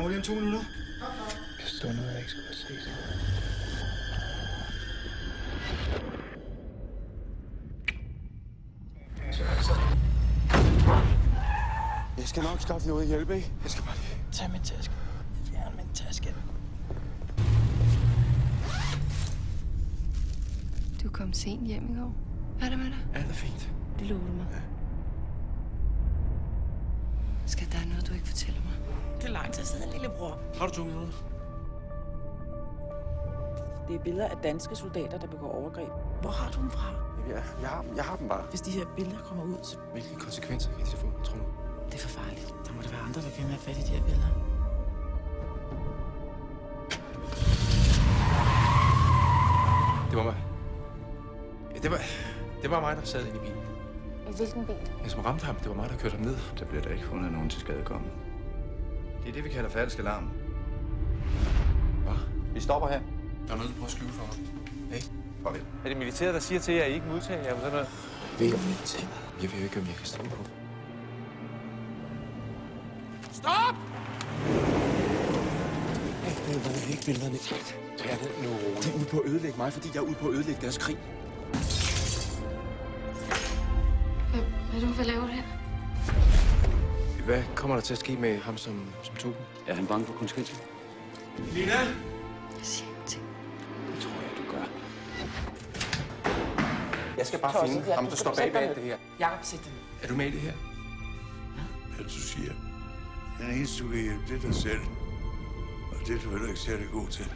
kommer lige om 2 minutter. Jeg står noget, jeg ikke skulle have set. Jeg skal nok skaffe noget hjælp, ikke? Jeg skal bare lige tage min taske. Fjern min taske. Du kom sent hjem i går. Hvad er der med dig? Alt er fint. Det lover du mig. Ja. Skal der er noget, du ikke fortæller mig? Det er lang tid siden, lillebror. Har du 2 minutter? Det er billeder af danske soldater, der begår overgreb. Hvor har du dem fra? Jeg har dem bare. Hvis de her billeder kommer ud, så... Hvilke konsekvenser kan de så få, tror du? Det er for farligt. Der må der være andre, der kan have fat i de her billeder. Det var mig. Ja, det var mig, der sad inde i bilen. I hvilken bil? Jeg som ramte ham, det var mig, der kørte ham ned. Der bliver der ikke fundet nogen til skadekomme. Det er det, vi kalder falsk alarm. Hvad? Vi stopper her. Der er noget, du prøver at skjule for mig. Hey, Farvel. Er det militæret, der siger til jer, at I ikke modtager jer på sådan noget? ved jeg til. Jeg ved jo ikke, om jeg kan stole på. Stop! Ikke billederne. Tag det nu roligt. De er ude på at ødelægge mig, fordi jeg er ude på at ødelægge deres krig. Hvad laver du her? Hvad kommer der til at ske med ham, som tog dem? Er han bange for konsekvenser? Lina! Jeg siger ting. Det tror jeg, du gør. Jeg skal bare finde ham, der står bag ved alt det her. Jakob, sæt dig ned. Er du med i det her? Hvad du siger. Den eneste, du kan hjælpe, det er dig selv. Og det er du heller ikke særlig god til.